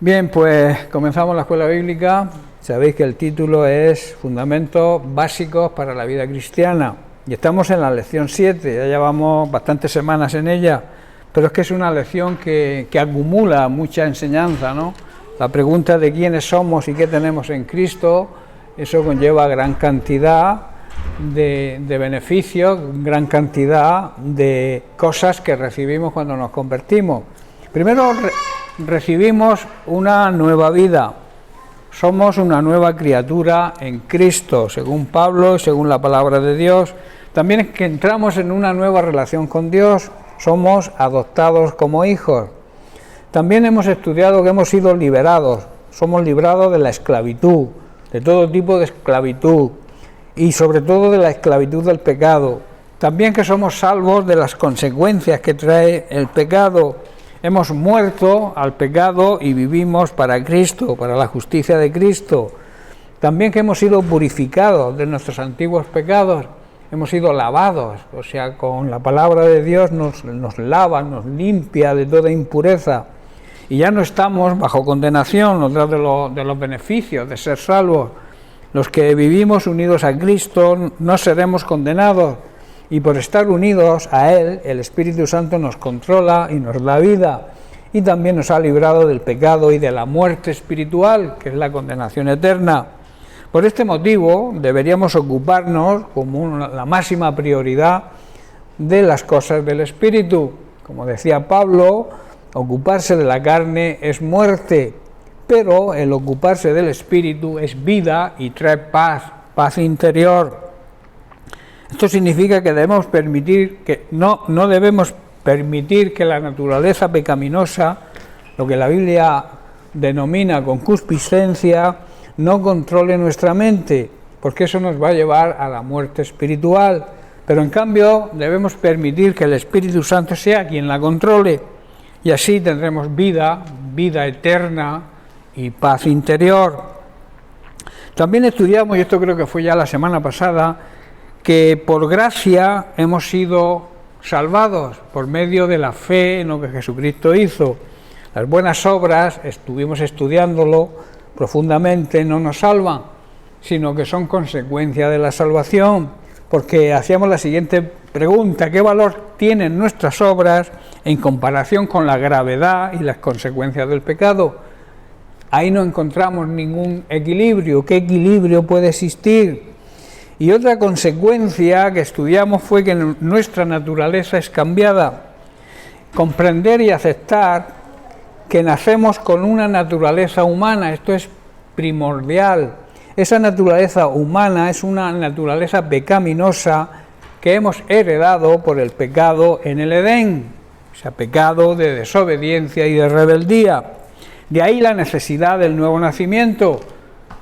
Bien, pues comenzamos la escuela bíblica. Sabéis que el título es Fundamentos Básicos para la Vida Cristiana. Y estamos en la lección 7, ya llevamos bastantes semanas en ella, pero es que es una lección que acumula mucha enseñanza, ¿no? La pregunta de quiénes somos y qué tenemos en Cristo, eso conlleva gran cantidad de beneficios, gran cantidad de cosas que recibimos cuando nos convertimos. Primero recibimos una nueva vida, somos una nueva criatura en Cristo, según Pablo, según la palabra de Dios. También es que entramos en una nueva relación con Dios, somos adoptados como hijos. También hemos estudiado que hemos sido liberados, somos librados de la esclavitud, de todo tipo de esclavitud y sobre todo de la esclavitud del pecado. También que somos salvos de las consecuencias que trae el pecado. Hemos muerto al pecado y vivimos para Cristo, para la justicia de Cristo. También que hemos sido purificados de nuestros antiguos pecados, hemos sido lavados, o sea, con la palabra de Dios nos lava, nos limpia de toda impureza. Y ya no estamos bajo condenación, otro de los beneficios de ser salvos. Los que vivimos unidos a Cristo no seremos condenados. Y por estar unidos a Él, el Espíritu Santo nos controla y nos da vida. Y también nos ha librado del pecado y de la muerte espiritual, que es la condenación eterna. Por este motivo, deberíamos ocuparnos como la máxima prioridad de las cosas del Espíritu. Como decía Pablo, ocuparse de la carne es muerte, pero el ocuparse del Espíritu es vida y trae paz interior. Esto significa que debemos permitir que no debemos permitir que la naturaleza pecaminosa, lo que la Biblia denomina concupiscencia, no controle nuestra mente, porque eso nos va a llevar a la muerte espiritual. Pero en cambio debemos permitir que el Espíritu Santo sea quien la controle, y así tendremos vida eterna y paz interior. También estudiamos, y esto creo que fue ya la semana pasada, que por gracia hemos sido salvados por medio de la fe en lo que Jesucristo hizo. Las buenas obras, estuvimos estudiándolo profundamente, no nos salvan, sino que son consecuencia de la salvación, porque hacíamos la siguiente pregunta: ¿qué valor tienen nuestras obras en comparación con la gravedad y las consecuencias del pecado? Ahí no encontramos ningún equilibrio. ¿Qué equilibrio puede existir? Y otra consecuencia que estudiamos fue que nuestra naturaleza es cambiada. Comprender y aceptar que nacemos con una naturaleza humana, esto es primordial. Esa naturaleza humana es una naturaleza pecaminosa que hemos heredado por el pecado en el Edén, o sea, pecado de desobediencia y de rebeldía. De ahí la necesidad del nuevo nacimiento.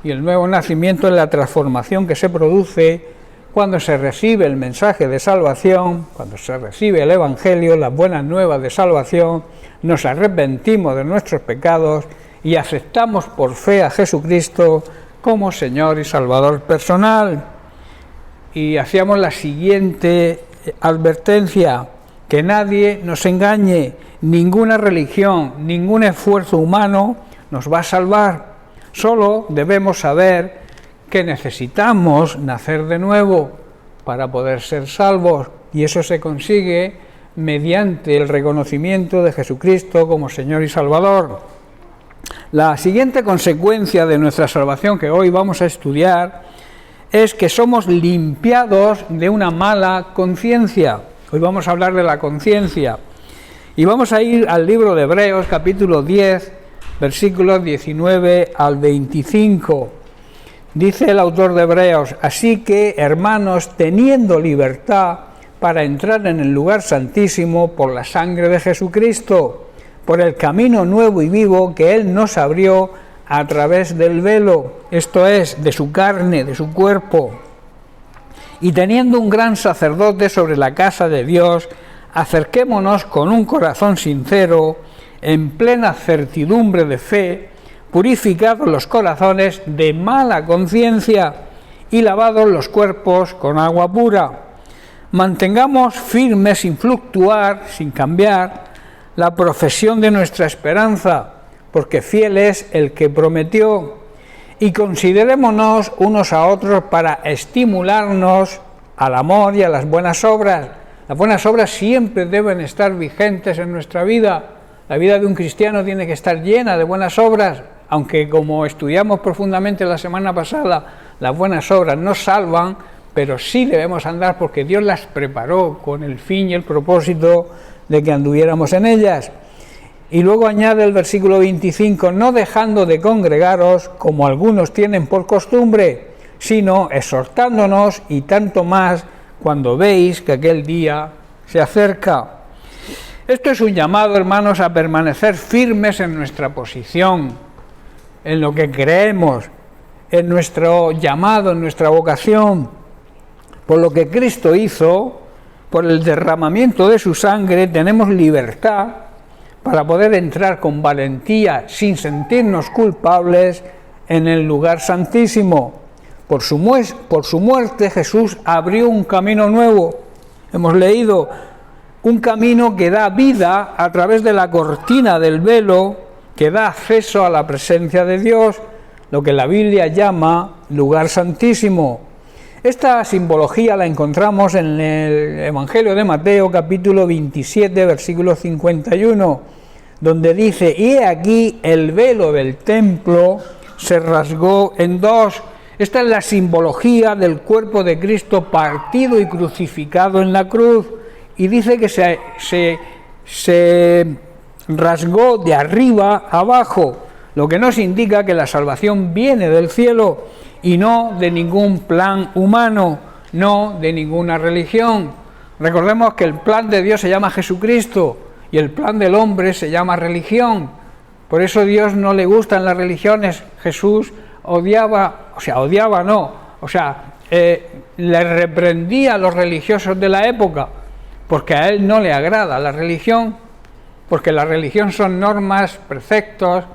Y el nuevo nacimiento es la transformación que se produce cuando se recibe el mensaje de salvación, cuando se recibe el Evangelio, las buenas nuevas de salvación, nos arrepentimos de nuestros pecados y aceptamos por fe a Jesucristo como Señor y Salvador personal. Y hacíamos la siguiente advertencia: que nadie nos engañe, ninguna religión, ningún esfuerzo humano nos va a salvar. Solo debemos saber que necesitamos nacer de nuevo para poder ser salvos, y eso se consigue mediante el reconocimiento de Jesucristo como Señor y Salvador. La siguiente consecuencia de nuestra salvación, que hoy vamos a estudiar, es que somos limpiados de una mala conciencia. Hoy vamos a hablar de la conciencia y vamos a ir al libro de Hebreos, capítulo 10, versículos 19 al 25. Dice el autor de Hebreos: así que, hermanos, teniendo libertad para entrar en el lugar santísimo por la sangre de Jesucristo, por el camino nuevo y vivo que Él nos abrió a través del velo, esto es, de su carne, de su cuerpo, y teniendo un gran sacerdote sobre la casa de Dios, acerquémonos con un corazón sincero, en plena certidumbre de fe, purificados los corazones de mala conciencia y lavados los cuerpos con agua pura. Mantengamos firmes sin fluctuar, sin cambiar, la profesión de nuestra esperanza, porque fiel es el que prometió. Y considerémonos unos a otros para estimularnos al amor y a las buenas obras. Las buenas obras siempre deben estar vigentes en nuestra vida. La vida de un cristiano tiene que estar llena de buenas obras, aunque como estudiamos profundamente la semana pasada, las buenas obras nos salvan, pero sí debemos andar porque Dios las preparó con el fin y el propósito de que anduviéramos en ellas. Y luego añade el versículo 25, no dejando de congregaros como algunos tienen por costumbre, sino exhortándonos y tanto más cuando veis que aquel día se acerca. Esto es un llamado, hermanos, a permanecer firmes en nuestra posición, en lo que creemos, en nuestro llamado, en nuestra vocación, por lo que Cristo hizo, por el derramamiento de su sangre, tenemos libertad para poder entrar con valentía, sin sentirnos culpables, en el lugar santísimo. Por su muerte Jesús abrió un camino nuevo. Hemos leído un camino que da vida a través de la cortina del velo, que da acceso a la presencia de Dios, lo que la Biblia llama lugar santísimo. Esta simbología la encontramos en el Evangelio de Mateo, capítulo 27, versículo 51, donde dice, y he aquí el velo del templo se rasgó en dos. Esta es la simbología del cuerpo de Cristo partido y crucificado en la cruz, y dice que se rasgó de arriba a abajo, lo que nos indica que la salvación viene del cielo y no de ningún plan humano, no de ninguna religión. Recordemos que el plan de Dios se llama Jesucristo y el plan del hombre se llama religión. Por eso a Dios no le gustan las religiones. Jesús le reprendía a los religiosos de la época, porque a él no le agrada la religión, porque la religión son normas, preceptos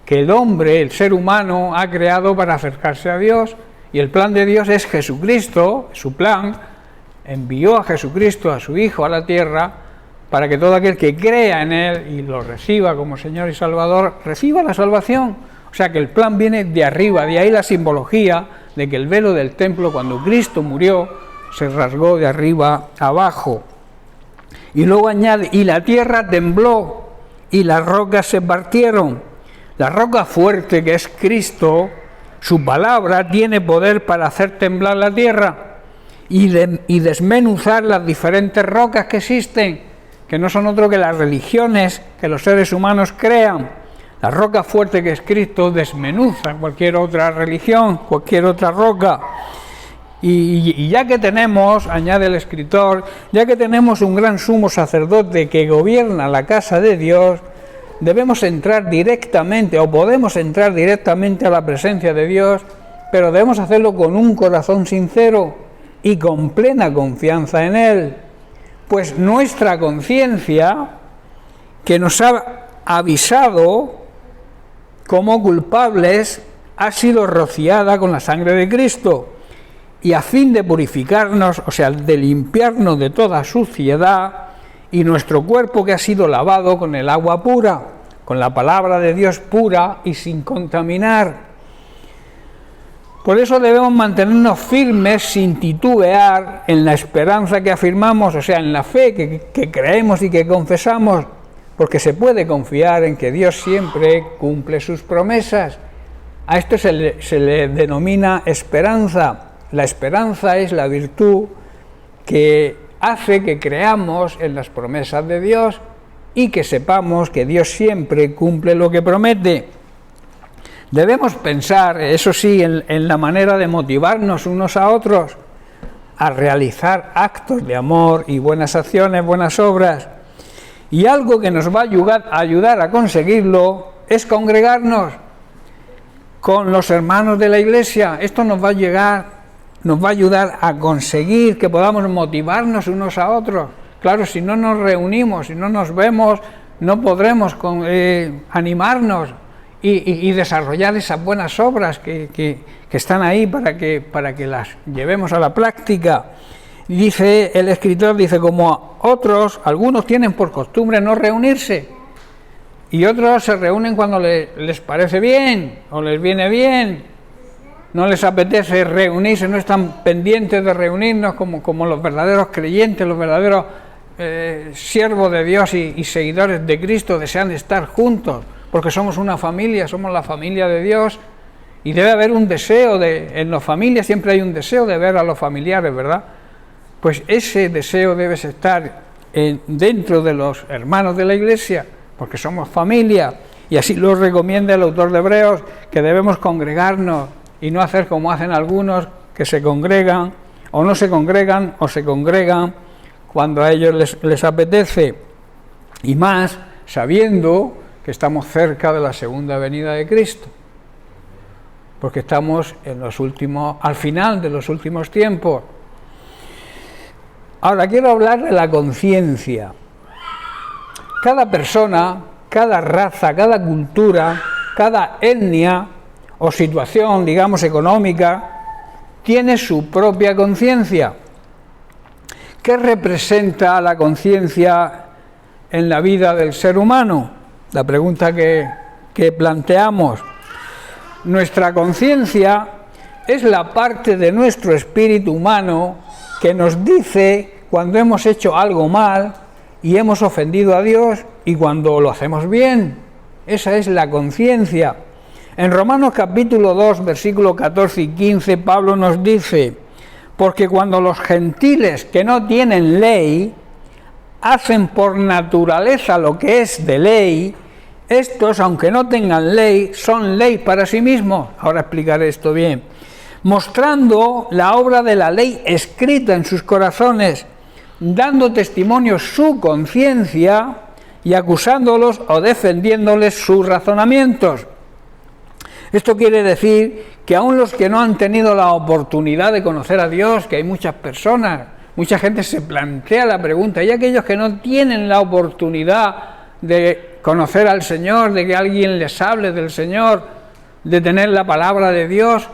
que el hombre, el ser humano, ha creado para acercarse a Dios, y el plan de Dios es Jesucristo. Su plan envió a Jesucristo, a su Hijo, a la tierra, para que todo aquel que crea en Él y lo reciba como Señor y Salvador, reciba la salvación. O sea que el plan viene de arriba, de ahí la simbología de que el velo del templo, cuando Cristo murió, se rasgó de arriba abajo. Y luego añade, y la tierra tembló, y las rocas se partieron. La roca fuerte que es Cristo, su palabra tiene poder para hacer temblar la tierra y desmenuzar las diferentes rocas que existen, que no son otro que las religiones que los seres humanos crean. La roca fuerte que es Cristo desmenuza cualquier otra religión, cualquier otra roca. Y ya que tenemos, añade el escritor, ya que tenemos un gran sumo sacerdote que gobierna la casa de Dios, debemos entrar directamente, o podemos entrar directamente a la presencia de Dios, pero debemos hacerlo con un corazón sincero y con plena confianza en Él. Pues nuestra conciencia, que nos ha avisado como culpables, ha sido rociada con la sangre de Cristo, y a fin de purificarnos, o sea, de limpiarnos de toda suciedad, y nuestro cuerpo que ha sido lavado con el agua pura, con la palabra de Dios pura y sin contaminar. Por eso debemos mantenernos firmes sin titubear en la esperanza que afirmamos, o sea, en la fe que creemos y que confesamos, porque se puede confiar en que Dios siempre cumple sus promesas. A esto se le denomina esperanza. La esperanza es la virtud que hace que creamos en las promesas de Dios y que sepamos que Dios siempre cumple lo que promete. Debemos pensar, eso sí, en la manera de motivarnos unos a otros a realizar actos de amor y buenas acciones, buenas obras. Y algo que nos va a ayudar a conseguirlo es congregarnos con los hermanos de la Iglesia. Esto nos va a ayudar a conseguir que podamos motivarnos unos a otros. Claro, si no nos reunimos, si no nos vemos, no podremos animarnos y desarrollar esas buenas obras que están ahí para que las llevemos a la práctica. Dice el escritor, como otros, algunos tienen por costumbre no reunirse. y otros se reúnen cuando les parece bien o les viene bien. No les apetece reunirse, no están pendientes de reunirnos como los verdaderos creyentes, los verdaderos siervos de Dios y seguidores de Cristo. Desean estar juntos porque somos una familia, somos la familia de Dios, y debe haber un deseo en las familias siempre hay un deseo de ver a los familiares, ¿verdad? Pues ese deseo debe estar dentro de los hermanos de la Iglesia, porque somos familia, y así lo recomienda el autor de Hebreos, que debemos congregarnos y no hacer como hacen algunos, que se congregan o no se congregan o se congregan cuando a ellos les apetece, y más sabiendo que estamos cerca de la segunda venida de Cristo, porque estamos al final de los últimos tiempos. Ahora quiero hablar de la conciencia. Cada persona, cada raza, cada cultura, cada etnia o situación, digamos, económica, tiene su propia conciencia. ¿Qué representa la conciencia en la vida del ser humano? La pregunta que planteamos. Nuestra conciencia es la parte de nuestro espíritu humano que nos dice cuando hemos hecho algo mal y hemos ofendido a Dios y cuando lo hacemos bien. Esa es la conciencia. En Romanos capítulo 2, versículos 14 y 15, Pablo nos dice: porque cuando los gentiles que no tienen ley hacen por naturaleza lo que es de ley, estos, aunque no tengan ley, son ley para sí mismos. Ahora explicaré esto bien. Mostrando la obra de la ley escrita en sus corazones, dando testimonio su conciencia y acusándolos o defendiéndoles sus razonamientos. Esto quiere decir que aun los que no han tenido la oportunidad de conocer a Dios, que hay muchas personas, mucha gente se plantea la pregunta, y aquellos que no tienen la oportunidad de conocer al Señor, de que alguien les hable del Señor, de tener la palabra de Dios,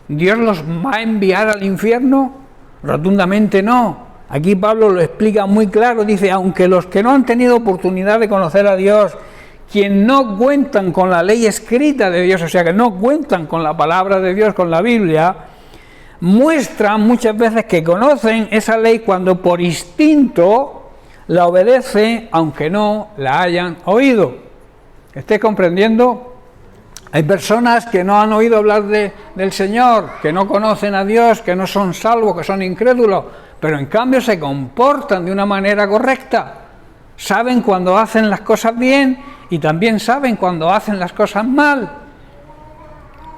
¿Dios los va a enviar al infierno? Rotundamente no. Aquí Pablo lo explica muy claro, dice, aunque los que no han tenido oportunidad de conocer a Dios, quien no cuentan con la ley escrita de Dios, o sea que no cuentan con la palabra de Dios, con la Biblia, muestran muchas veces que conocen esa ley cuando por instinto la obedecen, aunque no la hayan oído. ¿Estáis comprendiendo? Hay personas que no han oído hablar del Señor, que no conocen a Dios, que no son salvos, que son incrédulos, pero en cambio se comportan de una manera correcta. Saben cuando hacen las cosas bien y también saben cuando hacen las cosas mal.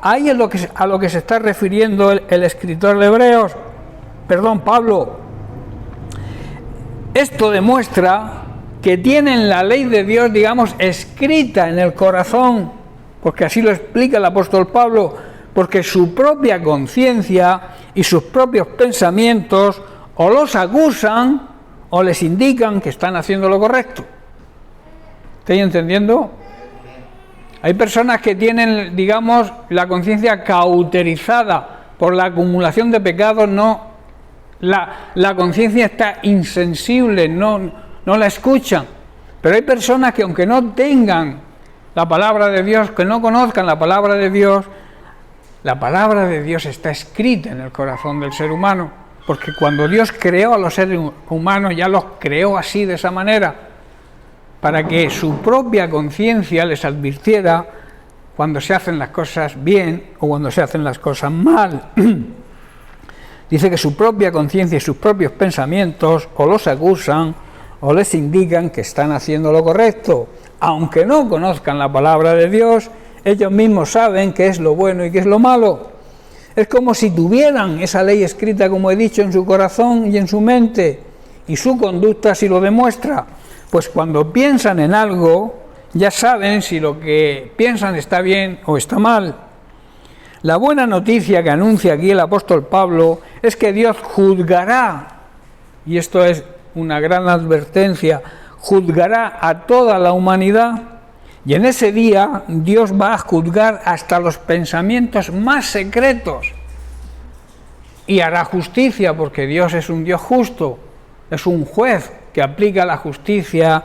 Ahí es a lo que se está refiriendo el escritor de Hebreos, Pablo. Esto demuestra que tienen la ley de Dios, digamos, escrita en el corazón, porque así lo explica el apóstol Pablo, porque su propia conciencia y sus propios pensamientos o los acusan o les indican que están haciendo lo correcto. ¿Estáis entendiendo? Hay personas que tienen, digamos, la conciencia cauterizada por la acumulación de pecados, la conciencia está insensible, no la escuchan. Pero hay personas que aunque no tengan la palabra de Dios, que no conozcan la palabra de Dios está escrita en el corazón del ser humano, porque cuando Dios creó a los seres humanos ya los creó así, de esa manera, para que su propia conciencia les advirtiera cuando se hacen las cosas bien o cuando se hacen las cosas mal. Dice que su propia conciencia y sus propios pensamientos o los acusan o les indican que están haciendo lo correcto. Aunque no conozcan la palabra de Dios, ellos mismos saben qué es lo bueno y qué es lo malo. Es como si tuvieran esa ley escrita, como he dicho, en su corazón y en su mente, y su conducta así lo demuestra. Pues cuando piensan en algo, ya saben si lo que piensan está bien o está mal. La buena noticia que anuncia aquí el apóstol Pablo es que Dios juzgará, y esto es una gran advertencia, juzgará a toda la humanidad, y en ese día Dios va a juzgar hasta los pensamientos más secretos y hará justicia, porque Dios es un Dios justo, es un juez que aplica la justicia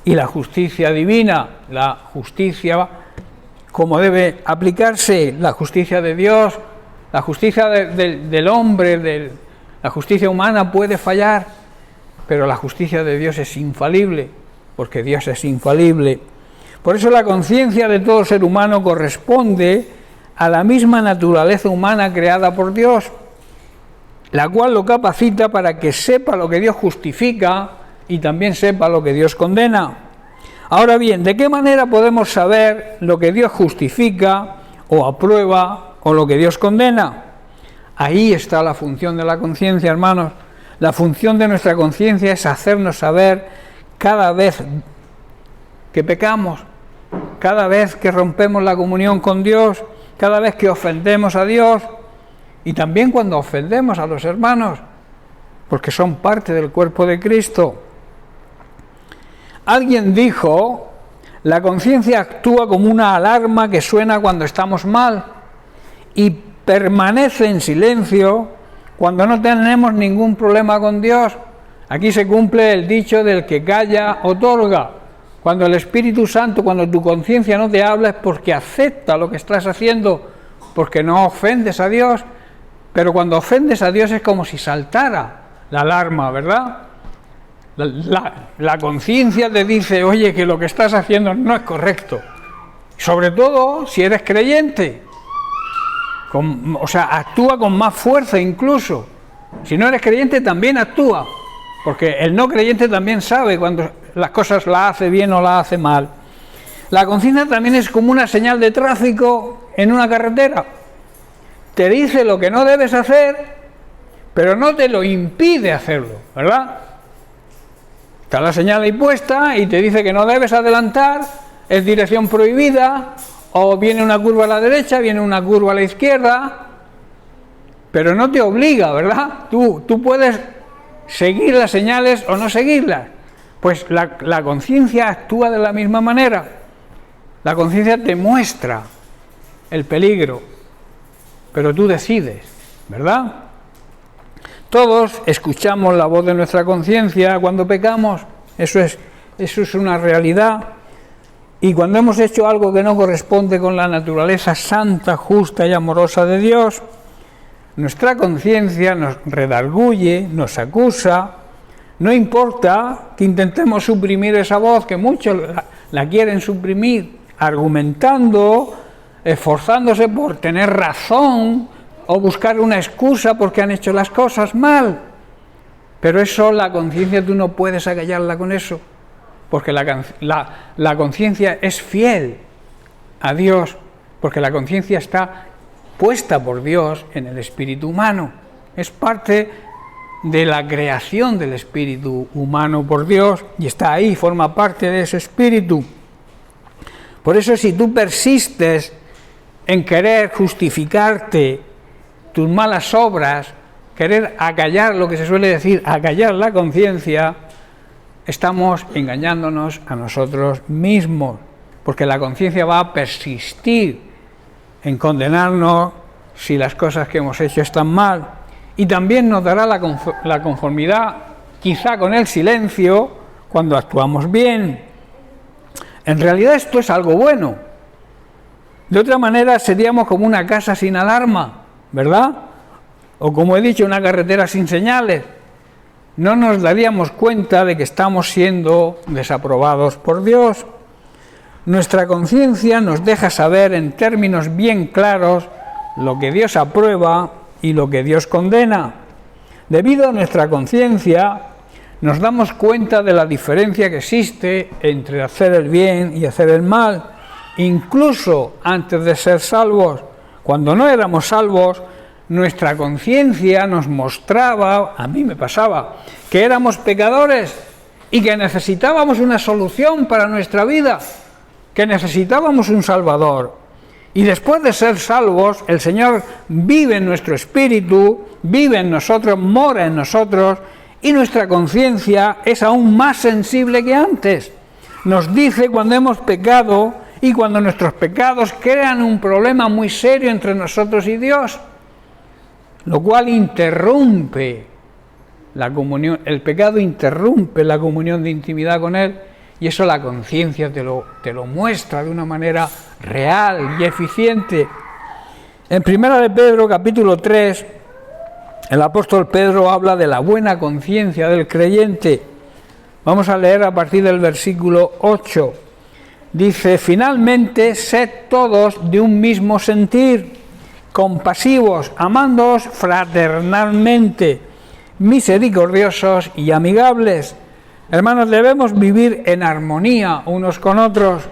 y la justicia divina, la justicia como debe aplicarse, la justicia de Dios, la justicia del hombre, la justicia humana puede fallar, pero la justicia de Dios es infalible, porque Dios es infalible. Por eso la conciencia de todo ser humano corresponde a la misma naturaleza humana creada por Dios, la cual lo capacita para que sepa lo que Dios justifica y también sepa lo que Dios condena. Ahora bien, ¿de qué manera podemos saber lo que Dios justifica o aprueba o lo que Dios condena? Ahí está la función de la conciencia, hermanos. La función de nuestra conciencia es hacernos saber cada vez que pecamos, cada vez que rompemos la comunión con Dios, cada vez que ofendemos a Dios y también cuando ofendemos a los hermanos, porque son parte del cuerpo de Cristo. Alguien dijo, la conciencia actúa como una alarma que suena cuando estamos mal y permanece en silencio cuando no tenemos ningún problema con Dios. Aquí se cumple el dicho del que calla otorga. Cuando el Espíritu Santo, cuando tu conciencia no te habla es porque acepta lo que estás haciendo, porque no ofendes a Dios, pero cuando ofendes a Dios es como si saltara la alarma, ¿verdad? La conciencia te dice, oye, que lo que estás haciendo no es correcto. Sobre todo si eres creyente. Actúa con más fuerza incluso. Si no eres creyente también actúa, porque el no creyente también sabe cuando las cosas las hace bien o las hace mal. La conciencia también es como una señal de tráfico en una carretera. Te dice lo que no debes hacer, pero no te lo impide hacerlo, ¿verdad? Está la señal ahí puesta y te dice que no debes adelantar, es dirección prohibida, o viene una curva a la derecha, viene una curva a la izquierda, pero no te obliga, ¿verdad? Tú puedes seguir las señales o no seguirlas. Pues la conciencia actúa de la misma manera. La conciencia te muestra el peligro, pero tú decides, ¿verdad? Todos escuchamos la voz de nuestra conciencia cuando pecamos, eso es una realidad. Y cuando hemos hecho algo que no corresponde con la naturaleza santa, justa y amorosa de Dios, nuestra conciencia nos redarguye, nos acusa. No importa que intentemos suprimir esa voz, que muchos la quieren suprimir, argumentando, esforzándose por tener razón o buscar una excusa porque han hecho las cosas mal. Pero eso, la conciencia, tú no puedes acallarla con eso, porque la conciencia es fiel a Dios, porque la conciencia está puesta por Dios en el espíritu humano. Es parte de la creación del espíritu humano por Dios y está ahí, forma parte de ese espíritu. Por eso, si tú persistes en querer justificarte tus malas obras, querer acallar, lo que se suele decir, acallar la conciencia, estamos engañándonos a nosotros mismos, porque la conciencia va a persistir en condenarnos si las cosas que hemos hecho están mal, y también nos dará la conformidad, quizá con el silencio, cuando actuamos bien. En realidad esto es algo bueno. De otra manera seríamos como una casa sin alarma, ¿verdad? O como he dicho, una carretera sin señales. No nos daríamos cuenta de que estamos siendo desaprobados por Dios. Nuestra conciencia nos deja saber en términos bien claros lo que Dios aprueba y lo que Dios condena. Debido a nuestra conciencia, nos damos cuenta de la diferencia que existe entre hacer el bien y hacer el mal, incluso antes de ser salvos. Cuando no éramos salvos, nuestra conciencia nos mostraba, a mí me pasaba, que éramos pecadores y que necesitábamos una solución para nuestra vida, que necesitábamos un Salvador. Y después de ser salvos, el Señor vive en nuestro espíritu, vive en nosotros, mora en nosotros, y nuestra conciencia es aún más sensible que antes. Nos dice cuando hemos pecado y cuando nuestros pecados crean un problema muy serio entre nosotros y Dios, lo cual interrumpe la comunión. El pecado interrumpe la comunión de intimidad con Él y eso la conciencia te lo muestra de una manera real y eficiente. En 1 de Pedro, capítulo 3, el apóstol Pedro habla de la buena conciencia del creyente. Vamos a leer a partir del versículo 8. Dice: finalmente, sed todos de un mismo sentir, compasivos, amándoos fraternalmente, misericordiosos y amigables. Hermanos, debemos vivir en armonía unos con otros,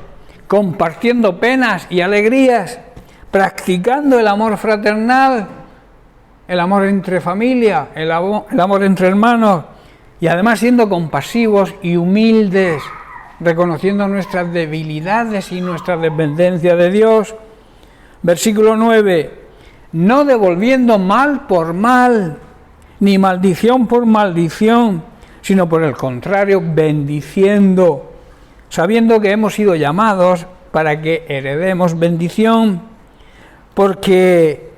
compartiendo penas y alegrías, practicando el amor fraternal, el amor entre familia, el amor entre hermanos, y además siendo compasivos y humildes, reconociendo nuestras debilidades y nuestra dependencia de Dios. Versículo 9: no devolviendo mal por mal, ni maldición por maldición, sino por el contrario, bendiciendo, sabiendo que hemos sido llamados para que heredemos bendición, porque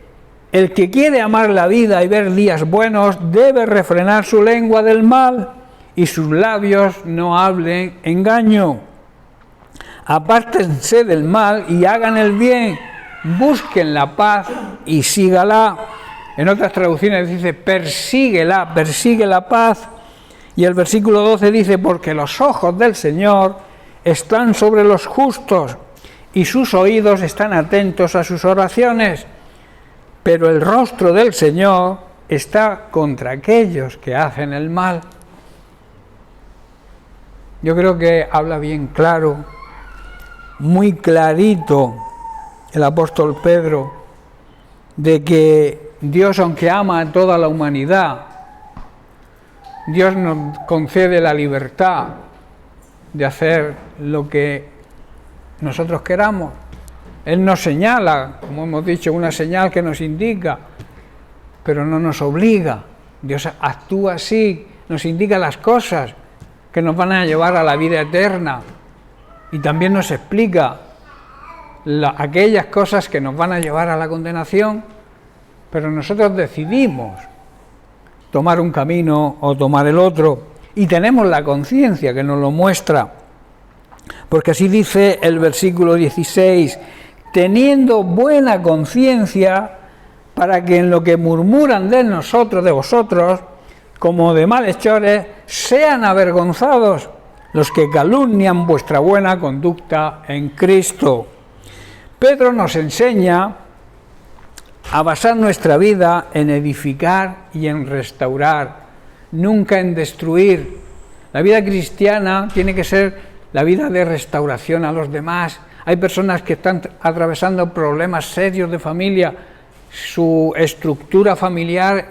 el que quiere amar la vida y ver días buenos debe refrenar su lengua del mal y sus labios no hablen engaño. Apártense del mal y hagan el bien, busquen la paz y sígala. En otras traducciones dice: persíguela, persigue la paz. Y el versículo 12 dice: porque los ojos del Señor están sobre los justos y sus oídos están atentos a sus oraciones, pero el rostro del Señor está contra aquellos que hacen el mal. Yo creo que habla bien claro, muy clarito el apóstol Pedro, de que Dios, aunque ama a toda la humanidad, Dios nos concede la libertad de hacer lo que nosotros queramos. Él nos señala, como hemos dicho, una señal que nos indica, pero no nos obliga. Dios actúa así, nos indica las cosas que nos van a llevar a la vida eterna, y también nos explica aquellas cosas que nos van a llevar a la condenación, pero nosotros decidimos tomar un camino o tomar el otro, y tenemos la conciencia que nos lo muestra, porque así dice el versículo 16: teniendo buena conciencia, para que en lo que murmuran de nosotros, de vosotros, como de malhechores, sean avergonzados los que calumnian vuestra buena conducta en Cristo. Pedro nos enseña a basar nuestra vida en edificar y en restaurar, nunca en destruir. La vida cristiana tiene que ser la vida de restauración a los demás. Hay personas que están atravesando problemas serios de familia, su estructura familiar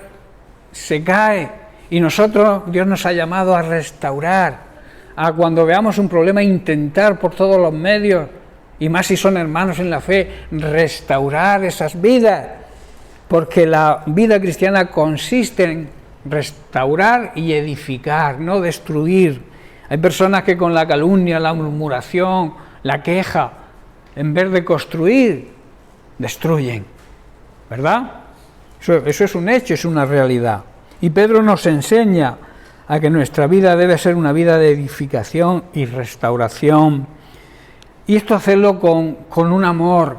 se cae, y nosotros, Dios nos ha llamado a restaurar, a cuando veamos un problema intentar por todos los medios, y más si son hermanos en la fe, restaurar esas vidas, porque la vida cristiana consiste en restaurar y edificar, no destruir. Hay personas que con la calumnia, la murmuración, la queja, en vez de construir, destruyen, ¿verdad? Eso es un hecho, es una realidad. Y Pedro nos enseña a que nuestra vida debe ser una vida de edificación y restauración. Y esto hacerlo con un amor,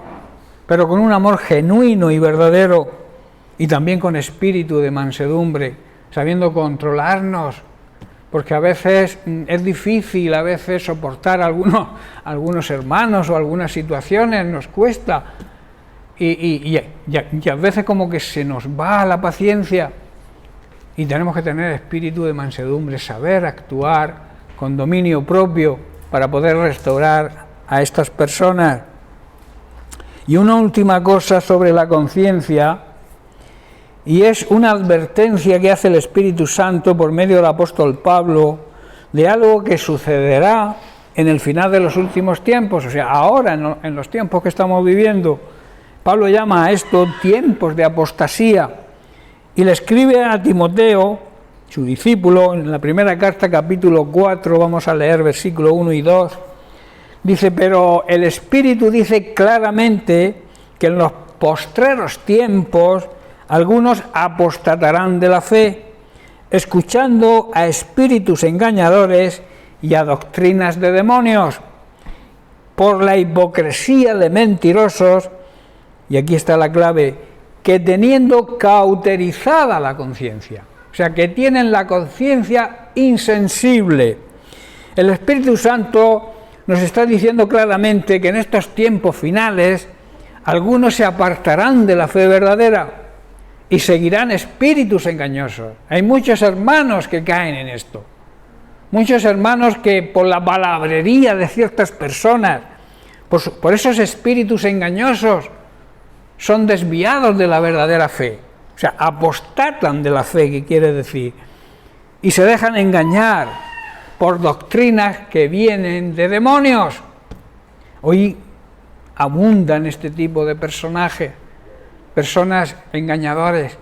pero con un amor genuino y verdadero, y también con espíritu de mansedumbre, sabiendo controlarnos, porque a veces es difícil, a veces soportar algunos hermanos o algunas situaciones nos cuesta, y a veces como que se nos va la paciencia, y tenemos que tener espíritu de mansedumbre, saber actuar con dominio propio para poder restaurar a estas personas. Y una última cosa sobre la conciencia, y es una advertencia que hace el Espíritu Santo por medio del apóstol Pablo de algo que sucederá en el final de los últimos tiempos, o sea, ahora en los tiempos que estamos viviendo. Pablo llama a esto tiempos de apostasía, y le escribe a Timoteo, su discípulo, en la primera carta, capítulo 4, vamos a leer versículo 1 y 2, dice: pero el Espíritu dice claramente que en los postreros tiempos algunos apostatarán de la fe, escuchando a espíritus engañadores y a doctrinas de demonios, por la hipocresía de mentirosos, y aquí está la clave, que teniendo cauterizada la conciencia, o sea, que tienen la conciencia insensible. El Espíritu Santo nos está diciendo claramente que en estos tiempos finales algunos se apartarán de la fe verdadera y seguirán espíritus engañosos. Hay muchos hermanos que caen en esto. Muchos hermanos que por la palabrería de ciertas personas, por esos espíritus engañosos, son desviados de la verdadera fe. O sea, apostatan de la fe, que quiere decir, y se dejan engañar por doctrinas que vienen de demonios. Hoy abundan este tipo de personajes, personas engañadores,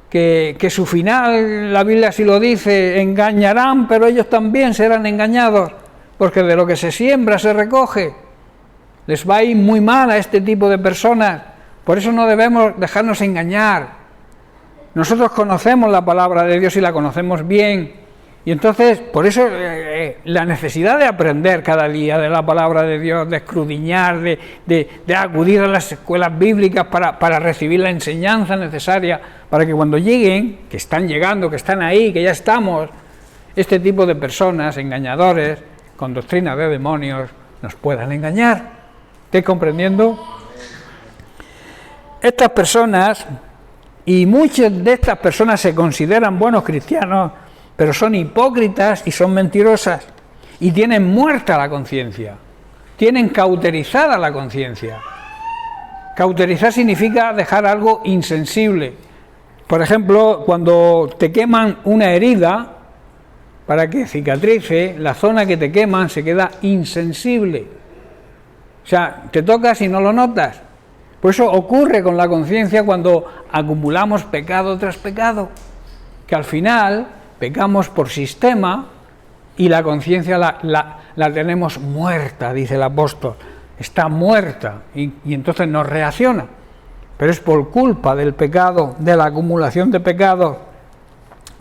que su final, la Biblia sí lo dice, engañarán, pero ellos también serán engañados, porque de lo que se siembra se recoge. Les va a ir muy mal a este tipo de personas, por eso no debemos dejarnos engañar. Nosotros conocemos la palabra de Dios y la conocemos bien, y entonces, por eso la necesidad de aprender cada día de la palabra de Dios, de escudriñar, de acudir a las escuelas bíblicas para recibir la enseñanza necesaria, para que cuando lleguen, que están llegando, que están ahí, que ya estamos, este tipo de personas, engañadores, con doctrinas de demonios, nos puedan engañar. ¿Estáis comprendiendo? Estas personas, y muchas de estas personas se consideran buenos cristianos, pero son hipócritas y son mentirosas, y tienen muerta la conciencia, tienen cauterizada la conciencia. Cauterizar significa dejar algo insensible. Por ejemplo, cuando te queman una herida, para que cicatrice, la zona que te queman se queda insensible. O sea, te tocas y no lo notas. Por eso ocurre con la conciencia cuando acumulamos pecado tras pecado, que al final pecamos por sistema y la conciencia la tenemos muerta, dice el apóstol. Está muerta y entonces no reacciona. Pero es por culpa del pecado, de la acumulación de pecados.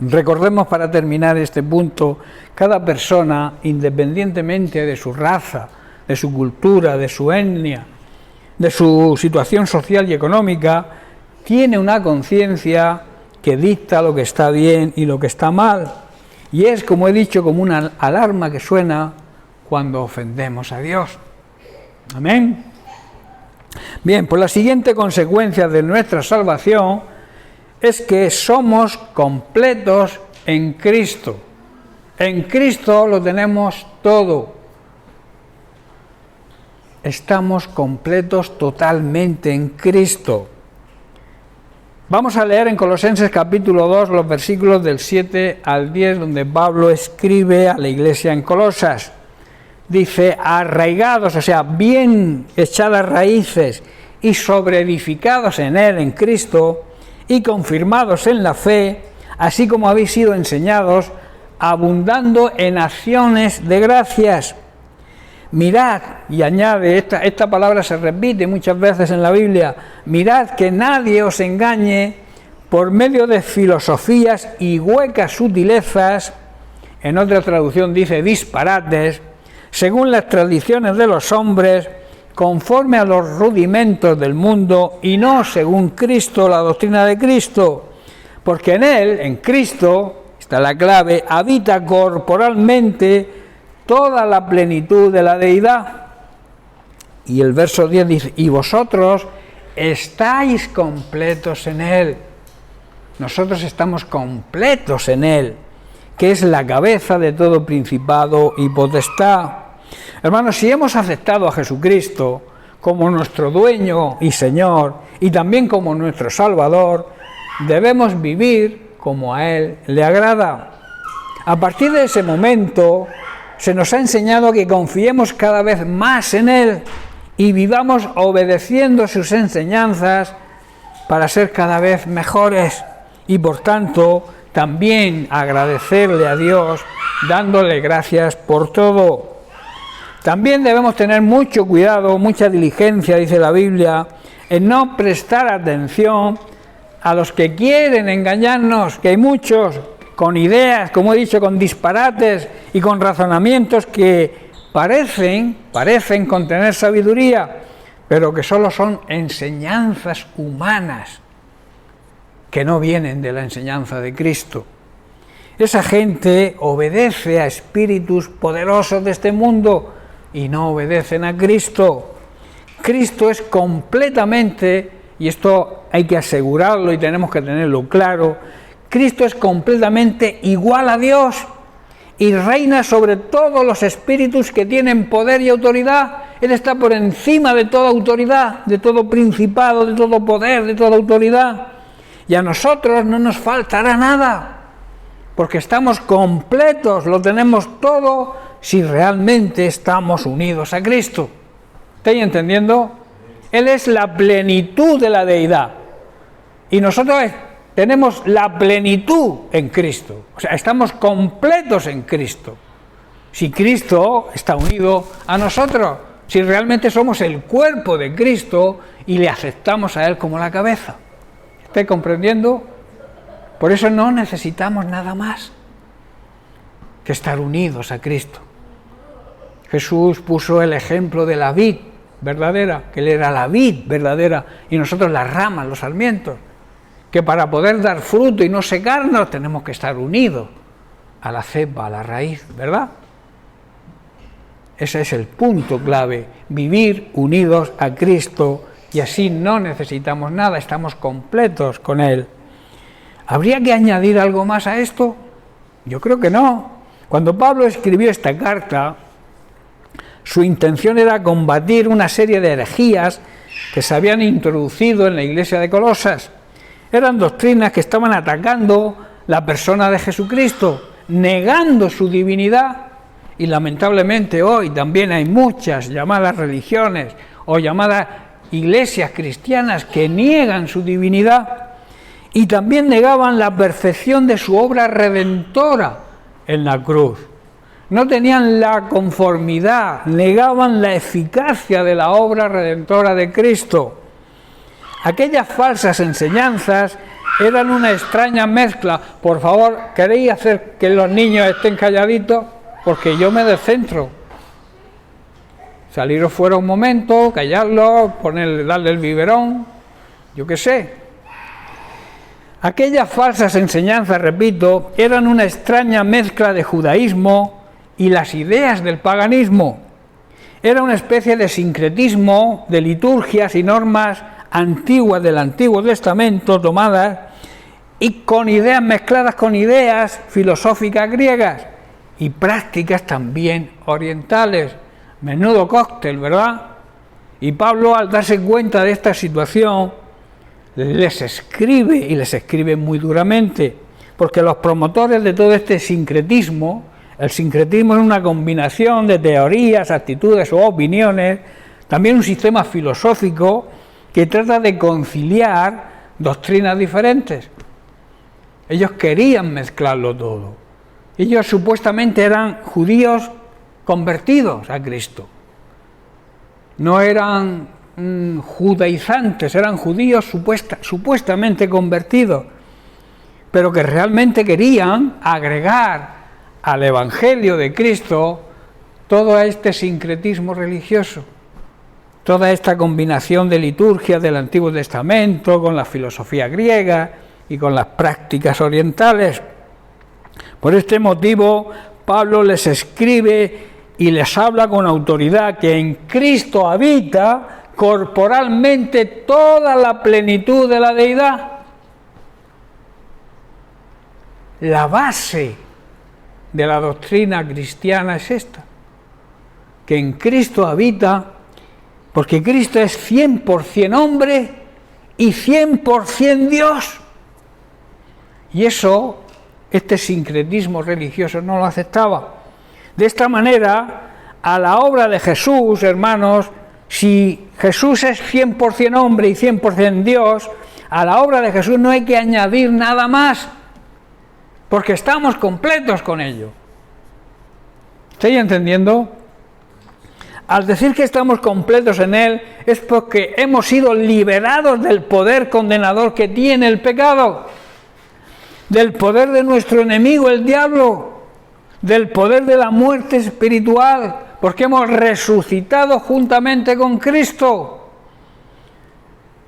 Recordemos, para terminar este punto, cada persona, independientemente de su raza, de su cultura, de su etnia, de su situación social y económica, tiene una conciencia que dicta lo que está bien y lo que está mal. Y es, como he dicho, como una alarma que suena cuando ofendemos a Dios. Amén. Bien, pues la siguiente consecuencia de nuestra salvación es que somos completos en Cristo. En Cristo lo tenemos todo. Estamos completos totalmente en Cristo. Vamos a leer en Colosenses capítulo 2 los versículos del 7 al 10, donde Pablo escribe a la iglesia en Colosas. Dice: arraigados, o sea, bien echadas raíces y sobreedificados en él, en Cristo, y confirmados en la fe, así como habéis sido enseñados, abundando en acciones de gracias. Mirad, y añade, esta palabra se repite muchas veces en la Biblia, mirad que nadie os engañe por medio de filosofías y huecas sutilezas, en otra traducción dice disparates, según las tradiciones de los hombres, conforme a los rudimentos del mundo y no según Cristo, la doctrina de Cristo, porque en él, en Cristo, está la clave, habita corporalmente toda la plenitud de la deidad. Y el verso 10 dice: y vosotros estáis completos en él. Nosotros estamos completos en él, que es la cabeza de todo principado y potestad. Hermanos, si hemos aceptado a Jesucristo como nuestro dueño y Señor, y también como nuestro Salvador, debemos vivir como a Él le agrada. A partir de ese momento, se nos ha enseñado que confiemos cada vez más en Él y vivamos obedeciendo sus enseñanzas para ser cada vez mejores y, por tanto, también agradecerle a Dios dándole gracias por todo. También debemos tener mucho cuidado, mucha diligencia, dice la Biblia, en no prestar atención a los que quieren engañarnos, que hay muchos con ideas, como he dicho, con disparates y con razonamientos que parecen contener sabiduría, pero que solo son enseñanzas humanas, que no vienen de la enseñanza de Cristo. Esa gente obedece a espíritus poderosos de este mundo y no obedecen a Cristo. Cristo es completamente, y esto hay que asegurarlo y tenemos que tenerlo claro, Cristo es completamente igual a Dios y reina sobre todos los espíritus que tienen poder y autoridad. Él está por encima de toda autoridad, de todo principado, de todo poder, de toda autoridad. Y a nosotros no nos faltará nada, porque estamos completos, lo tenemos todo si realmente estamos unidos a Cristo. ¿Estáis entendiendo? Él es la plenitud de la deidad y nosotros tenemos la plenitud en Cristo, o sea, estamos completos en Cristo. Si Cristo está unido a nosotros, si realmente somos el cuerpo de Cristo y le aceptamos a Él como la cabeza. ¿Estáis comprendiendo? Por eso no necesitamos nada más que estar unidos a Cristo. Jesús puso el ejemplo de la vid verdadera, que Él era la vid verdadera y nosotros las ramas, los sarmientos, que para poder dar fruto y no secarnos tenemos que estar unidos a la cepa, a la raíz, ¿verdad? Ese es el punto clave, vivir unidos a Cristo y así no necesitamos nada, estamos completos con Él. ¿Habría que añadir algo más a esto? Yo creo que no. Cuando Pablo escribió esta carta, su intención era combatir una serie de herejías que se habían introducido en la iglesia de Colosas. Eran doctrinas que estaban atacando la persona de Jesucristo, negando su divinidad. Y lamentablemente hoy también hay muchas llamadas religiones o llamadas iglesias cristianas que niegan su divinidad y también negaban la perfección de su obra redentora en la cruz. No tenían la conformidad, negaban la eficacia de la obra redentora de Cristo. Aquellas falsas enseñanzas eran una extraña mezcla. Por favor, ¿queréis hacer que los niños estén calladitos? Porque yo me descentro. Saliros fuera un momento, callarlos, darle el biberón, yo qué sé. Aquellas falsas enseñanzas, repito, eran una extraña mezcla de judaísmo y las ideas del paganismo. Era una especie de sincretismo de liturgias y normas antiguas del Antiguo Testamento tomadas y con ideas mezcladas con ideas filosóficas griegas y prácticas también orientales. Menudo cóctel, ¿verdad? Y Pablo, al darse cuenta de esta situación, les escribe muy duramente, porque los promotores de todo este sincretismo, el sincretismo es una combinación de teorías, actitudes o opiniones, también un sistema filosófico que trata de conciliar doctrinas diferentes. Ellos querían mezclarlo todo. Ellos supuestamente eran judíos convertidos a Cristo. No eran judaizantes, eran judíos supuestamente convertidos, pero que realmente querían agregar al Evangelio de Cristo todo este sincretismo religioso, toda esta combinación de liturgia del Antiguo Testamento con la filosofía griega y con las prácticas orientales. Por este motivo, Pablo les escribe y les habla con autoridad que en Cristo habita corporalmente toda la plenitud de la deidad. La base de la doctrina cristiana es esta, que en Cristo habita, porque Cristo es 100% hombre y 100% Dios. Y eso, este sincretismo religioso no lo aceptaba. De esta manera, a la obra de Jesús, hermanos, si Jesús es 100% hombre y 100% Dios, a la obra de Jesús no hay que añadir nada más, porque estamos completos con ello. ¿Estáis entendiendo? Al decir que estamos completos en Él, es porque hemos sido liberados del poder condenador que tiene el pecado. del poder de nuestro enemigo, el diablo, del poder de la muerte espiritual, porque hemos resucitado juntamente con Cristo.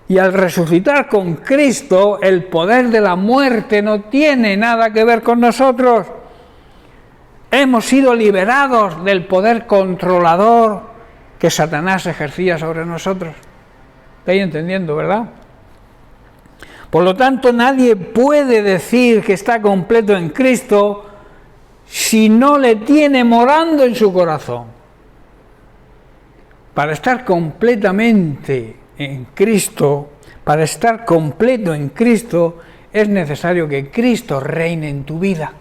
Y al resucitar con Cristo, el poder de la muerte no tiene nada que ver con nosotros. Hemos sido liberados del poder controlador que Satanás ejercía sobre nosotros. ¿Estáis entendiendo, verdad? Por lo tanto, nadie puede decir que está completo en Cristo si no le tiene morando en su corazón. Para estar completamente en Cristo, para estar completo en Cristo, es necesario que Cristo reine en tu vida.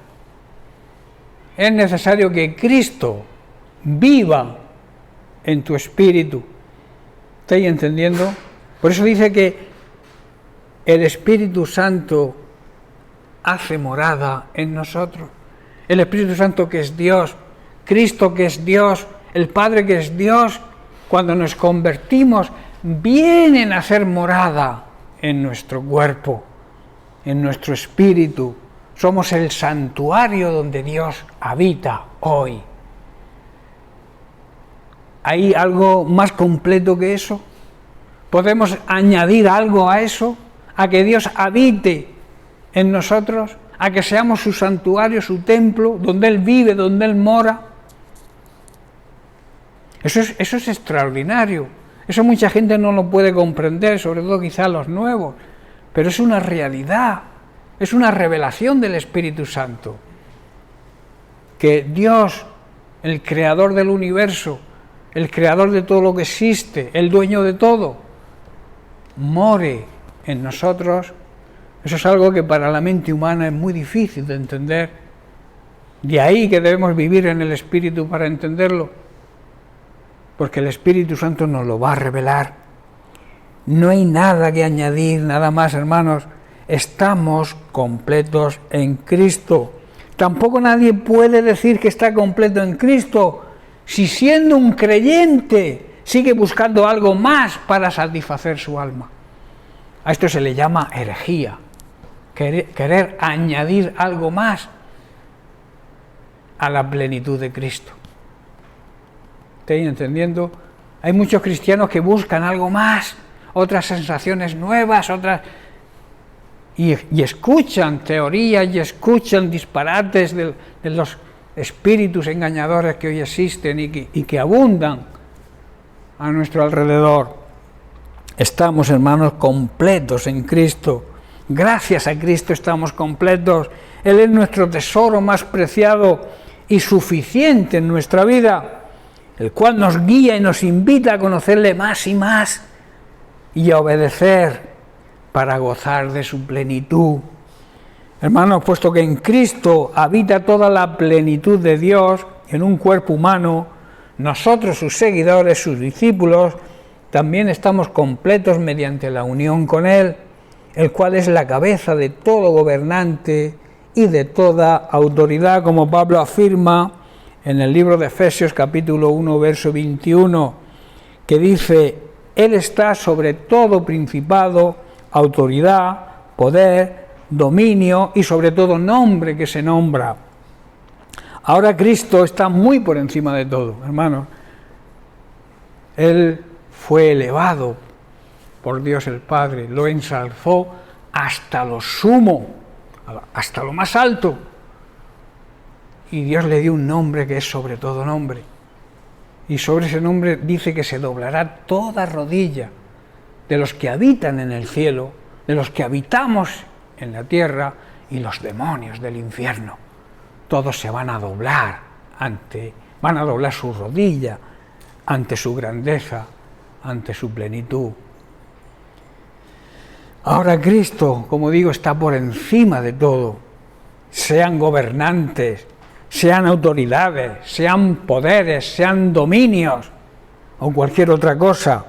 Es necesario que Cristo viva en tu espíritu. ¿Estáis entendiendo? Por eso dice que el Espíritu Santo hace morada en nosotros. El Espíritu Santo que es Dios, Cristo que es Dios, el Padre que es Dios, cuando nos convertimos, vienen a ser morada en nuestro cuerpo, en nuestro espíritu. Somos el santuario donde Dios habita hoy. ¿Hay algo más completo que eso? ¿Podemos añadir algo a eso? ¿A que Dios habite en nosotros? ¿A que seamos su santuario, su templo, donde Él vive, donde Él mora? Eso es extraordinario. Eso mucha gente no lo puede comprender, sobre todo quizá los nuevos. Pero es una realidad, es una revelación del Espíritu Santo. Que Dios, el creador del universo, el creador de todo lo que existe, el dueño de todo, more en nosotros. Eso es algo que para la mente humana es muy difícil de entender. De ahí que debemos vivir en el Espíritu para entenderlo, porque el Espíritu Santo nos lo va a revelar. No hay nada que añadir, nada más, hermanos. Estamos completos en Cristo. Tampoco nadie puede decir que está completo en Cristo si siendo un creyente sigue buscando algo más para satisfacer su alma. A esto se le llama herejía, querer añadir algo más a la plenitud de Cristo. ¿Estáis entendiendo? Hay muchos cristianos que buscan algo más, otras sensaciones nuevas, otras... Y escuchan teorías y escuchan disparates de los espíritus engañadores que hoy existen y que abundan a nuestro alrededor. Estamos, hermanos, completos en Cristo. Gracias a Cristo estamos completos. Él es nuestro tesoro más preciado y suficiente en nuestra vida, el cual nos guía y nos invita a conocerle más y más y a obedecer para gozar de su plenitud. Hermanos, puesto que en Cristo habita toda la plenitud de Dios en un cuerpo humano, nosotros, sus seguidores, sus discípulos, también estamos completos mediante la unión con Él, el cual es la cabeza de todo gobernante y de toda autoridad, como Pablo afirma en el libro de Efesios capítulo 1, verso 21, que dice: Él está sobre todo principado, autoridad, poder, dominio y sobre todo nombre que se nombra. Ahora Cristo está muy por encima de todo, hermanos. Él fue elevado por Dios el Padre, lo ensalzó hasta lo sumo, hasta lo más alto. Y Dios le dio un nombre que es sobre todo nombre. Y sobre ese nombre dice que se doblará toda rodilla de los que habitan en el cielo, de los que habitamos en la tierra y los demonios del infierno. Todos se van a doblar van a doblar su rodilla ante su grandeza, ante su plenitud. Ahora Cristo, como digo, está por encima de todo. Sean gobernantes, sean autoridades, sean poderes, sean dominios o cualquier otra cosa.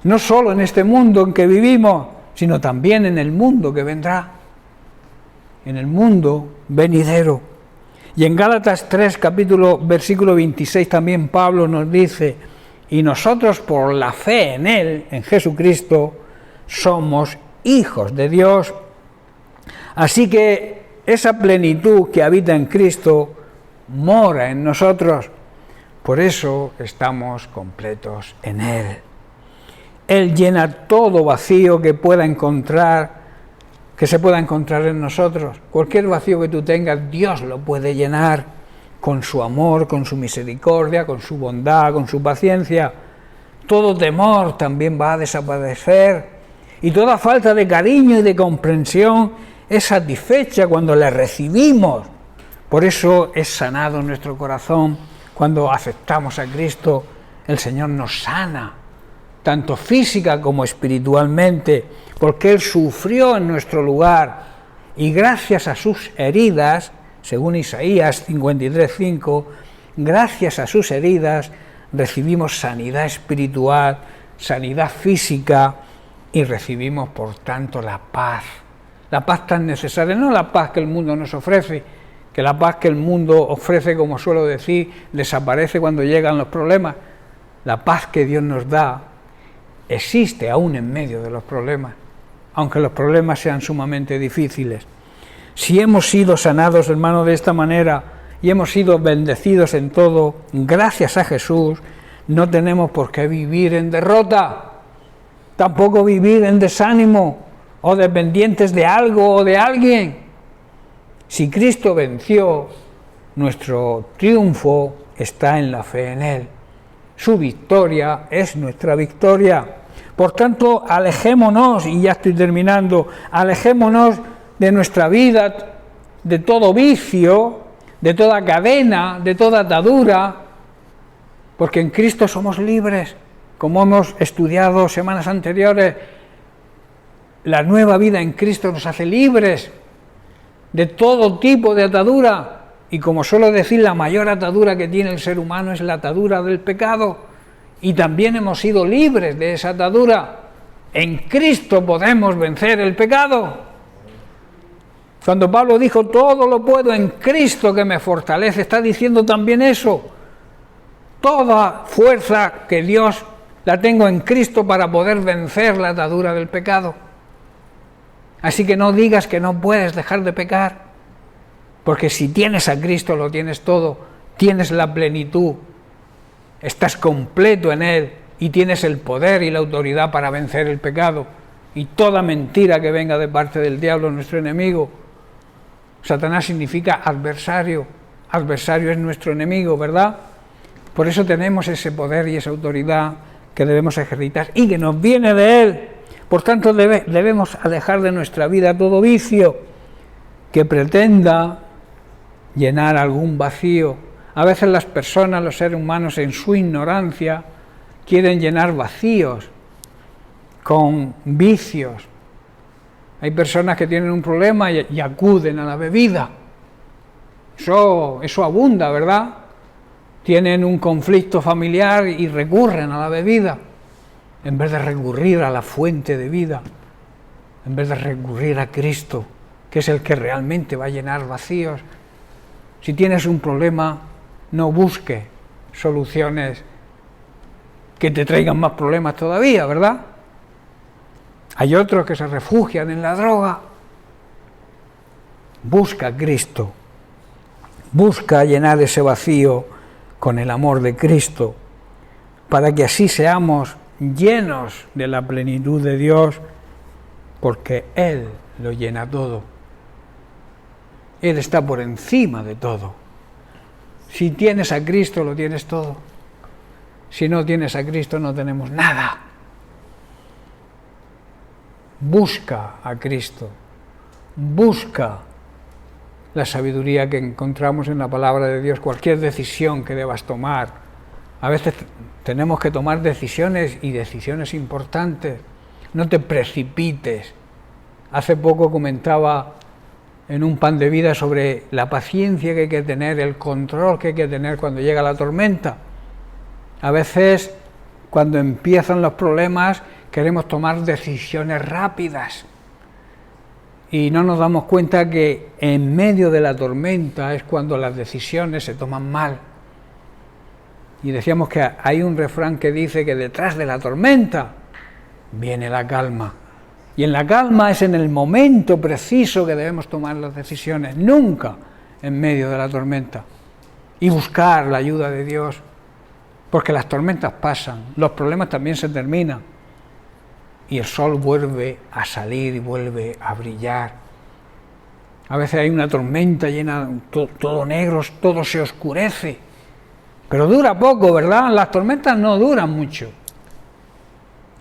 No solo en este mundo en que vivimos, sino también en el mundo que vendrá, en el mundo venidero. Y en Gálatas 3, versículo 26, también Pablo nos dice: y nosotros por la fe en Él, en Jesucristo, somos hijos de Dios. Así que esa plenitud que habita en Cristo mora en nosotros. Por eso estamos completos en Él. Él llena todo vacío que se pueda encontrar en nosotros. Cualquier vacío que tú tengas, Dios lo puede llenar con su amor, con su misericordia, con su bondad, con su paciencia. Todo temor también va a desaparecer y toda falta de cariño y de comprensión es satisfecha cuando le recibimos. Por eso es sanado nuestro corazón. Cuando aceptamos a Cristo, el Señor nos sana, tanto física como espiritualmente, porque Él sufrió en nuestro lugar y gracias a sus heridas, según Isaías 53:5, gracias a sus heridas recibimos sanidad espiritual, sanidad física y recibimos por tanto la paz tan necesaria, no la paz que el mundo nos ofrece, que la paz que el mundo ofrece, como suelo decir, desaparece cuando llegan los problemas. La paz que Dios nos da existe aún en medio de los problemas, aunque los problemas sean sumamente difíciles. Si hemos sido sanados, hermanos, de esta manera y hemos sido bendecidos en todo, gracias a Jesús, no tenemos por qué vivir en derrota, tampoco vivir en desánimo o dependientes de algo o de alguien. Si Cristo venció, nuestro triunfo está en la fe en Él. Su victoria es nuestra victoria. Por tanto, alejémonos, y ya estoy terminando, alejémonos de nuestra vida, de todo vicio, de toda cadena, de toda atadura, porque en Cristo somos libres. Como hemos estudiado semanas anteriores, la nueva vida en Cristo nos hace libres de todo tipo de atadura, y como suelo decir, la mayor atadura que tiene el ser humano es la atadura del pecado, y también hemos sido libres de esa atadura. En Cristo podemos vencer el pecado. Cuando Pablo dijo, todo lo puedo en Cristo que me fortalece, está diciendo también eso. Toda fuerza que Dios la tengo en Cristo para poder vencer la atadura del pecado. Así que no digas que no puedes dejar de pecar, porque si tienes a Cristo lo tienes todo, tienes la plenitud, estás completo en Él y tienes el poder y la autoridad para vencer el pecado y toda mentira que venga de parte del diablo, nuestro enemigo. Satanás significa adversario, adversario es nuestro enemigo, ¿verdad? Por eso tenemos ese poder y esa autoridad que debemos ejercitar y que nos viene de Él. Por tanto, debemos alejar de nuestra vida todo vicio que pretenda llenar algún vacío. A veces las personas, los seres humanos, en su ignorancia, quieren llenar vacíos con vicios. Hay personas que tienen un problema y acuden a la bebida. Eso abunda, ¿verdad? Tienen un conflicto familiar y recurren a la bebida, en vez de recurrir a la fuente de vida, en vez de recurrir a Cristo, que es el que realmente va a llenar vacíos. Si tienes un problema, no busques soluciones que te traigan más problemas todavía, ¿verdad? Hay otros que se refugian en la droga. Busca a Cristo, busca llenar ese vacío con el amor de Cristo, para que así seamos llenos de la plenitud de Dios, porque Él lo llena todo. Él está por encima de todo. Si tienes a Cristo, lo tienes todo. Si no tienes a Cristo, no tenemos nada. Busca a Cristo. Busca la sabiduría que encontramos en la palabra de Dios. Cualquier decisión que debas tomar. A veces tenemos que tomar decisiones y decisiones importantes. No te precipites. Hace poco comentaba en un pan de vida sobre la paciencia que hay que tener, el control que hay que tener cuando llega la tormenta. A veces, cuando empiezan los problemas, queremos tomar decisiones rápidas y no nos damos cuenta que en medio de la tormenta es cuando las decisiones se toman mal. Y decíamos que hay un refrán que dice que detrás de la tormenta viene la calma. Y en la calma es en el momento preciso que debemos tomar las decisiones, nunca en medio de la tormenta. Y buscar la ayuda de Dios, porque las tormentas pasan, los problemas también se terminan. Y el sol vuelve a salir y vuelve a brillar. A veces hay una tormenta llena, todo negro, todo se oscurece. Pero dura poco, ¿verdad? Las tormentas no duran mucho.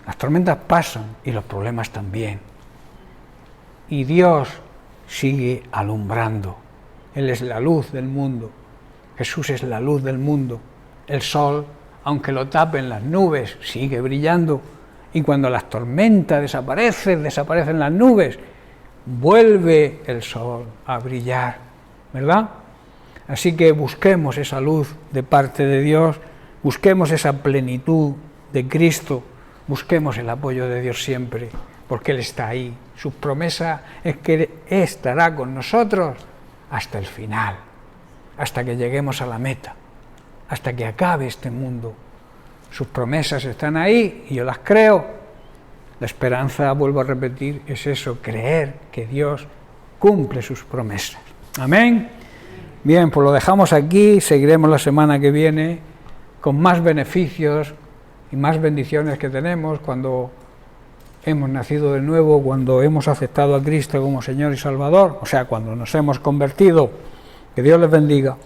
Las tormentas pasan y los problemas también. Y Dios sigue alumbrando. Él es la luz del mundo. Jesús es la luz del mundo. El sol, aunque lo tapen las nubes, sigue brillando. Y cuando las tormentas desaparecen las nubes, vuelve el sol a brillar, ¿verdad? Así que busquemos esa luz de parte de Dios, busquemos esa plenitud de Cristo, busquemos el apoyo de Dios siempre, porque Él está ahí. Su promesa es que estará con nosotros hasta el final, hasta que lleguemos a la meta, hasta que acabe este mundo. Sus promesas están ahí y yo las creo. La esperanza, vuelvo a repetir, es eso, creer que Dios cumple sus promesas. Amén. Bien, pues lo dejamos aquí, seguiremos la semana que viene con más beneficios y más bendiciones que tenemos cuando hemos nacido de nuevo, cuando hemos aceptado a Cristo como Señor y Salvador, o sea, cuando nos hemos convertido. Que Dios les bendiga.